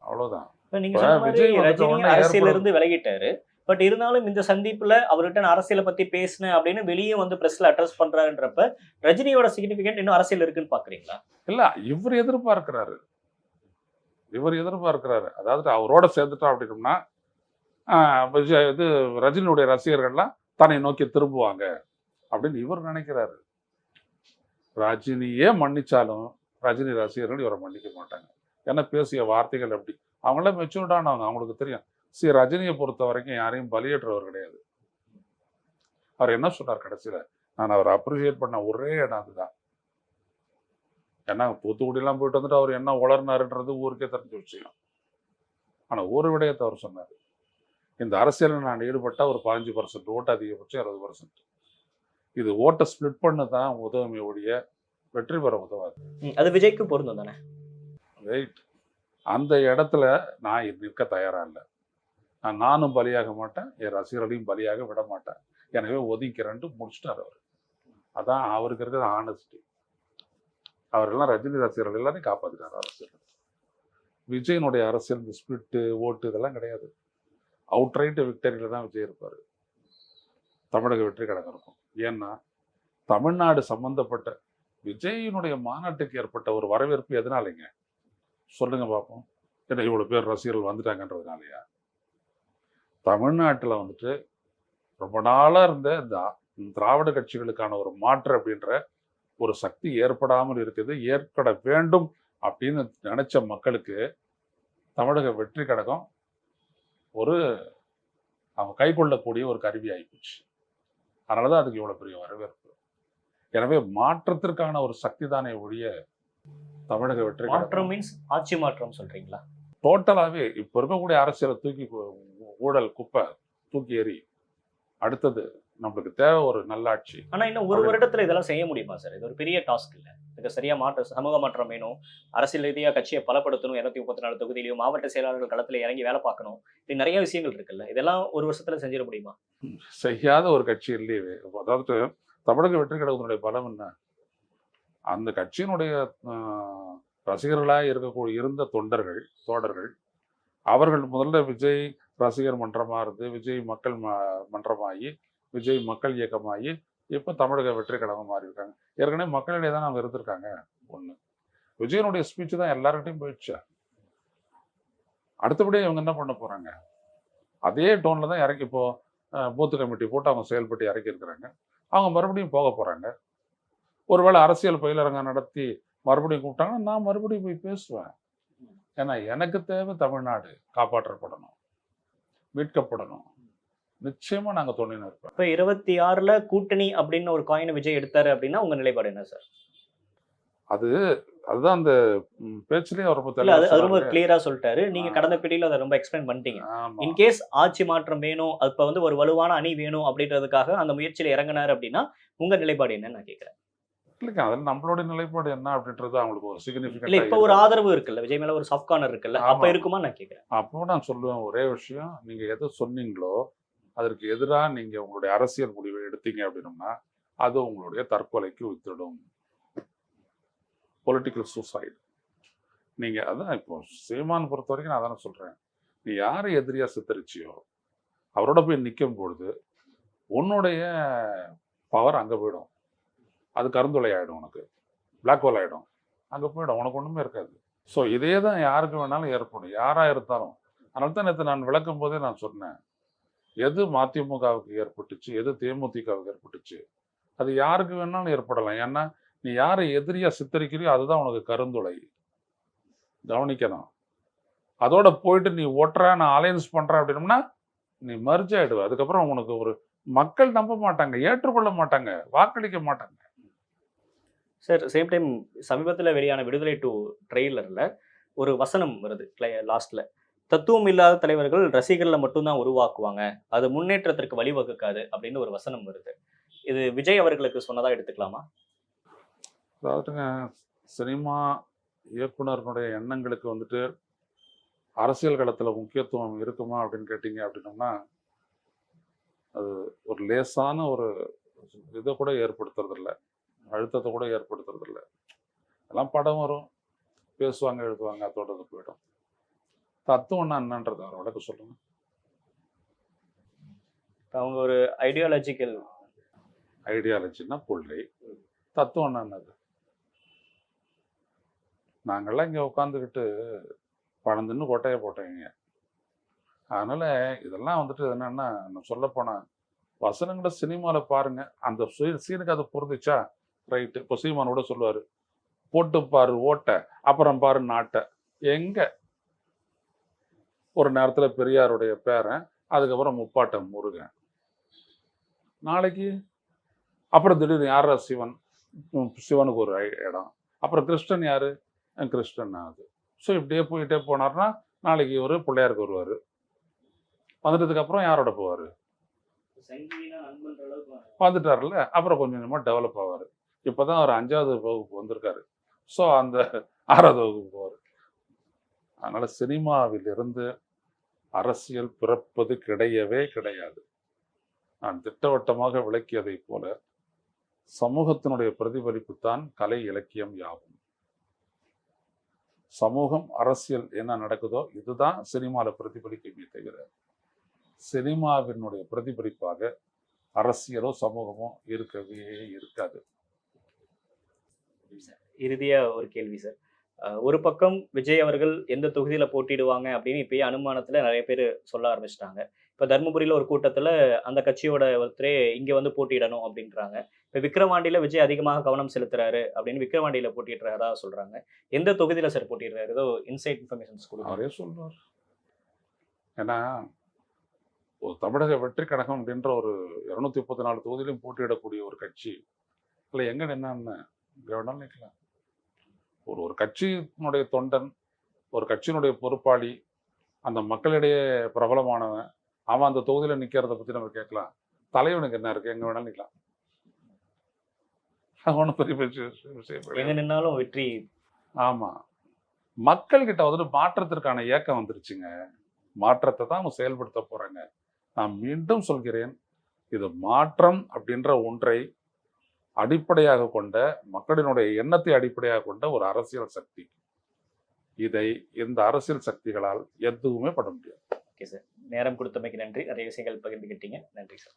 அவ்வளவுதான். நீங்க சொன்ன மாதிரி ரஜினி அரசியல இருந்து விலகிட்டாரு. பட் இருந்தாலும் இந்த சந்திப்புல அவர்கிட்ட நான் அரசியலை பத்தி பேசினேன் அப்படின்னு வெளியே வந்து பிரஸ்ல அட்ரஸ் பண்றாருன்றப்ப ரஜினியோட சிக்னிபிகன்ட் இன்னும் அரசியல் இருக்குன்னு பாக்குறீங்களா? இல்ல, இவர் எதிர்பார்க்கிறாரு. அதாவது அவரோட சேர்ந்துட்டோம் அப்படின்னோம்னா இது ரஜினியுடைய ரசிகர்கள்லாம் தன்னை நோக்கி திரும்புவாங்க அப்படின்னு இவர் நினைக்கிறாரு. ரஜினியே மன்னிச்சாலும் ரஜினி ரசிகர்கள் இவரை மன்னிக்க மாட்டாங்க. ஏன்னா பேசிய வார்த்தைகள் அப்படி. அவங்களாம் மெச்சூர்டானவங்க, அவங்களுக்கு தெரியும். ரஜினியை பொறுத்த வரைக்கும் யாரையும் பலியேற்றவர் கிடையாது. அவர் என்ன சொன்னார் கடைசியில? நான் அவரை அப்ரிசியேட் பண்ண ஒரே இடம் அதுதான். ஏன்னா தூத்துக்குடியெல்லாம் போயிட்டு வந்துட்டு அவர் என்ன உளர்னாருன்றது ஊருக்கே தெரிஞ்ச விஷயம். ஆனா ஒரு விடயத்தை அவர் சொன்னார், இந்த அரசியலில் நான் ஈடுபட்டா ஒரு 15% ஓட்டு, அதிகபட்சம் 20%. இது ஓட்டை ஸ்பிளிட் பண்ண தான் உதவுமே ஒழிய வெற்றி பெற உதவாது. அது விஜய்க்கு பொருந்தும் தானே? ரைட். அந்த இடத்துல நான் நிற்க தயாரா இல்லை. நானும் பலியாக மாட்டேன், என் ரசிகர்களையும் பலியாக விட மாட்டேன். எனவே ஒதுக்கிறேன்ட்டு முடிச்சிட்டார் அவர். அதான் அவருக்கு இருக்கிற ஆனஸ்டி. அவரெல்லாம் ரஜினி ரசிகர்கள் எல்லாரையும் காப்பாற்றினார் அரசியல். விஜயனுடைய அரசியல் இந்த ஸ்பிளிட்டு ஓட்டு இதெல்லாம் கிடையாது. அவுட்ரைட் விக்டரியில தான் விஜய் இருப்பார். தமிழக வெற்றி கழகம் இருக்கும். ஏன்னா தமிழ்நாடு சம்பந்தப்பட்ட விஜயினுடைய மாநாட்டுக்கு ஏற்பட்ட ஒரு வரவேற்பு எதனாலங்க சொல்லுங்க பார்ப்போம். ஏன்னா இவ்வளவு பேர் ரசிகர்கள் வந்துட்டாங்கன்றதுனாலயா? தமிழ்நாட்டில் வந்துட்டு ரொம்ப நாளா இருந்த திராவிட கட்சிகளுக்கான ஒரு மாற்று அப்படின்ற ஒரு சக்தி ஏற்படாமல் இருக்குது. ஏற்பட வேண்டும் அப்படின்னு நினைச்ச மக்களுக்கு தமிழக வெற்றி கழகம் ஒரு அவங்க கை கொள்ளக்கூடிய ஒரு கருவி ஆகிப்போச்சு. அதனாலதான் அதுக்கு இவ்வளவு பெரிய வரவேற்பு. எனவே மாற்றத்திற்கான ஒரு சக்தி தானே ஒழிய தமிழக வெற்றி மாற்றம் மீன்ஸ் ஆட்சி மாற்றம் சொல்றீங்களா? டோட்டலாவே இப்ப இருக்கக்கூடிய அரசியலை தூக்கி ஊழல் குப்பை தூக்கி எறி. அடுத்தது நம்மளுக்கு தேவை ஒரு நல்லாட்சி. ஆனா இன்னும் ஒரு வருடத்துல இதெல்லாம் செய்ய முடியுமா சார்? இது ஒரு பெரிய டாஸ்க் இல்ல. இதுக்கு சரியா சமூக மாற்றம் வேணும். அரசியல் ரீதியா கட்சிய பலப்படுத்தணும். 234 தொகுதியிலயும் மாவட்ட செயலாளர்கள் களத்துல இறங்கி வேலை பார்க்கணும். இப்படி நிறைய விஷயங்கள் இருக்குல்ல. இதெல்லாம் ஒரு வருஷத்துல செஞ்சிட முடியுமா? செய்யாத ஒரு கட்சி இல்லையே. அதாவது தமிழக வெற்றி கழகத்தினுடைய பலம் என்ன? அந்த கட்சியினுடைய ரசிகர்களாக இருந்த தொண்டர்கள், தோழர்கள், அவர்கள் முதல்ல விஜய் ரசிகர் மன்றமாக இருந்து விஜய் மக்கள் மன்றமாகி விஜய் மக்கள் இயக்கமாகி இப்போ தமிழக வெற்றி கழகம் மாறி இருக்காங்க. ஏற்கனவே மக்களிடையே தான் அவங்க இருந்திருக்காங்க. ஒன்று, விஜயனுடைய ஸ்பீச் தான் எல்லார்கிட்டையும் போயிடுச்சு. அடுத்தபடியே இவங்க என்ன பண்ண போறாங்க? அதே டோன்ல தான் இறக்கி இப்போ பூத்து கமிட்டி போட்டு அவங்க செயல்பட்டு இறக்கி இருக்கிறாங்க. அவங்க மறுபடியும் போக போறாங்க. ஒருவேளை அரசியல் பயிலரங்கம் நடத்தி மறுபடியும் கூப்பிட்டாங்கன்னா நான் மறுபடியும் போய் பேசுவேன். ஏன்னா எனக்கு தேவை தமிழ்நாடு காப்பாற்றப்படணும், மீட்கப்படணும். நிச்சயமா நாங்க துணைன்னு இருப்போம். இப்ப 26ல கூட்டணி அப்படின்னு ஒரு காயினை விஜய் எடுத்தாரு அப்படின்னா உங்க நிலைப்பாடு என்ன சார்? அதுதான் அந்த பேச்சுலயே அவர் இல்ல அது ரொம்ப கிளியரா சொல்லிட்டாரு. நீங்க கடந்த பீரியட்ல அதை ரொம்ப எக்ஸ்பிளைன் பண்ணிட்டீங்க. இன்கேஸ் ஆட்சி மாற்றம் வேணும், அப்ப வந்து ஒரு வலுவான அணி வேணும் அப்படின்றதுக்காக அந்த முயற்சியில இறங்கினாரு அப்படின்னா உங்க நிலைப்பாடு என்னன்னு நான் கேட்கிறேன். இல்லைங்க, அதில் நம்மளோட நிலைப்பாடு என்ன அப்படின்றது அவங்களுக்கு ஒரு இல்ல சிக்னிஃபிகன்ட். இப்ப ஒரு ஆதரவு இருக்குல்ல, விஜய் மேல ஒரு சாஃப்ட் கார்னர் இருக்குல்ல, அப்ப இருக்குமா நான் கேட்கிறேன். அப்போ நான் சொல்லுவேன் ஒரே விஷயம், நீங்க எது சொன்னீங்களோ அதற்கு எதிராக நீங்க உங்களுடைய அரசியல் முடிவை எடுத்தீங்க அப்படின்னோம்னா அது உங்களுடைய தற்கொலைக்கு வித்திடும். Political suicide. நீங்க அதான் இப்போ சீமான் பொறுத்த வரைக்கும் நான் தானே சொல்றேன், நீ யாரை எதிரியா சித்தரிச்சியோ அவரோட போய் நிற்கும் பொழுது உன்னுடைய பவர் அங்கே போயிடும். அது கருந்துளை ஆகிடும், உனக்கு பிளாக் ஹோல் ஆகிடும், அங்கே போயிடும், உனக்கு ஒன்றுமே இருக்காது. ஸோ இதே தான் யாருக்கு வேணாலும் ஏற்படும், யாராக இருந்தாலும். அதனால தான் நேற்று நான் விளக்கும் போதே நான் சொன்னேன், எது மதிமுகவுக்கு ஏற்பட்டுச்சு, எது தேமுதிகவுக்கு ஏற்பட்டுச்சு, அது யாருக்கு வேணாலும் ஏற்படலாம். ஏன்னா நீ யாரை எதிரியா சித்தரிக்கிறியோ அதுதான் உனக்கு கருந்துளை. கவனிக்கணும். அதோட போயிட்டு நீ ஓட்டுற, நான் அலையன்ஸ் பண்றேன் அப்படின்னோம்னா நீ மர்ஜ் ஆயிடுவ. அதுக்கப்புறம் உனக்கு ஒரு மக்கள் நம்ப மாட்டாங்க, ஏற்றுக்கொள்ள மாட்டாங்க, வாக்களிக்க மாட்டாங்க. சார் சேம் டைம் சமீபத்தில் வெளியான விடுதலை 2 ட்ரெய்லரில் ஒரு வசனம் வருது லாஸ்ட்ல, தத்துவம் இல்லாத தலைவர்கள் ரசிகர்களை மட்டும்தான் உருவாக்குவாங்க, அது முன்னேற்றத்திற்கு வழிவகுக்காது அப்படின்னு ஒரு வசனம் வருது. இது விஜய் அவர்களுக்கு சொன்னதா எடுத்துக்கலாமா? அதாவதுங்க, சினிமா இயக்குனர்களுடைய எண்ணங்களுக்கு வந்துட்டு அரசியல் களத்தில் முக்கியத்துவம் இருக்குமா அப்படின்னு கேட்டீங்க அப்படின்னோம்னா அது ஒரு லேசான ஒரு இதை கூட ஏற்படுத்துறதில்ல, அழுத்தத்தை கூட ஏற்படுத்துறதில்ல. எல்லாம் படம் வரும், பேசுவாங்க, எழுதுவாங்க, அதோட போயிடும். தத்துவம்னா என்னன்றது அவர் விளக்க சொல்லுங்க. அவங்க ஒரு ஐடியாலஜின்னா கொள்கை, தத்துவம்னா என்னது? நாங்கள்லாம் இங்கே உட்காந்துக்கிட்டு பணந்துன்னு கொட்டையை போட்டீங்க. அதனால இதெல்லாம் வந்துட்டு என்னன்னா, நான் சொல்ல போனா வசனங்களை சினிமாவில் பாருங்க, அந்த சீனுக்கு அது பொருந்துச்சா ரைட்டு. இப்போ சீமானோட சொல்லுவாரு, போட்டு பாரு ஓட்ட, அப்புறம் பாரு நாட்டை. எங்க ஒரு நேரத்தில் பெரியாருடைய பேரன், அதுக்கப்புறம் முப்பாட்டம் முருகன், நாளைக்கு அப்புறம் திடீர்னு யாரா சிவன், சிவனுக்கு ஒரு இடம், அப்புறம் கிருஷ்ணன் யாரு, கிருஷ்ணன் ஆகுது. ஸோ இப்படியே போயிட்டே போனார்னா நாளைக்கு ஒரு பிள்ளையாருக்கு வருவார், வந்துட்டதுக்கு அப்புறம் யாரோட போவார், வந்துட்டார்ல, அப்புறம் கொஞ்சம் கொஞ்சமாக டெவலப் ஆவார். இப்போதான் அவர் 5வது வகுப்பு வந்திருக்காரு. ஸோ அந்த 6வது வகுப்பு போவார். அதனால சினிமாவிலிருந்து அரசியல் பிறப்பது கிடையவே கிடையாது. நான் திட்டவட்டமாக விளக்கியதை போல சமூகத்தினுடைய பிரதிபலிப்பு தான் கலை இலக்கியம் யாவும். சமூகம் அரசியல் என்ன நடக்குதோ இதுதான் சினிமாவில் பிரதிபலிக்குமே தவிர சினிமாவினுடைய பிரதிபலிப்பாக அரசியலோ சமூகமோ இருக்கவே இருக்காது. இறுதியா ஒரு கேள்வி சார், ஒரு பக்கம் விஜய் அவர்கள் எந்த தொகுதியில போட்டிடுவாங்க அப்படின்னு இப்பயே அனுமானத்துல நிறைய பேர் சொல்ல ஆரம்பிச்சிட்டாங்க. இப்ப தர்மபுரியில ஒரு கூட்டத்துல அந்த கட்சியோட ஒருத்தரே இங்க வந்து போட்டியிடணும் அப்படின்றாங்க. இப்ப விக்கிரவாண்டியில விஜய் அதிகமாக கவனம் செலுத்துறாரு அப்படின்னு விக்கிரவாண்டியில போட்டியிடுறதா சொல்றாங்க. எந்த தொகுதியில சார் போட்டிடுறாரு? ஏதோ இன்சைட் இன்ஃபர்மேஷன்ஸ் கொடுங்க. அவரே சொல்றார். ஏன்னா ஒரு தமிழக வெற்றி கழகம் அப்படின்ற ஒரு 234 தொகுதியிலும் போட்டியிடக்கூடிய ஒரு கட்சி இல்லை, எங்க என்னன்னு வேணாலும் நிற்கலாம். ஒரு கட்சியினுடைய தொண்டன், ஒரு கட்சியினுடைய பொறுப்பாளி, அந்த மக்களிடையே பிரபலமானவன், அவன் அந்த தொகுதியில் நிற்கிறத பற்றி நம்ம கேட்கலாம். தலைவனுக்கு என்ன இருக்கு, எங்க வேணாலும் நிக்கலாம். ஒன்றும் பெரிய விஷயம் எங்க கிடையாது. நின்னாலும் வெற்றி. ஆமா, மக்கள் கிட்ட வந்துட்டு மாற்றத்திற்கான ஏக்கம் வந்துருச்சுங்க. மாற்றத்தை தான் அவங்க செயல்படுத்த போறாங்க. நான் மீண்டும் சொல்கிறேன், இது மாற்றம் அப்படின்ற ஒன்றை அடிப்படையாக கொண்ட, மக்களினுடைய எண்ணத்தை அடிப்படையாக கொண்ட ஒரு அரசியல் சக்தி. இதை இந்த அரசியல் சக்திகளால் எதுவுமே பண்ண முடியாது. Okay sir. நேரம் கொடுத்தமைக்கு நன்றி. நிறைய விஷயங்கள் பகிர்ந்துக்கிட்டீங்க. நன்றி சார்.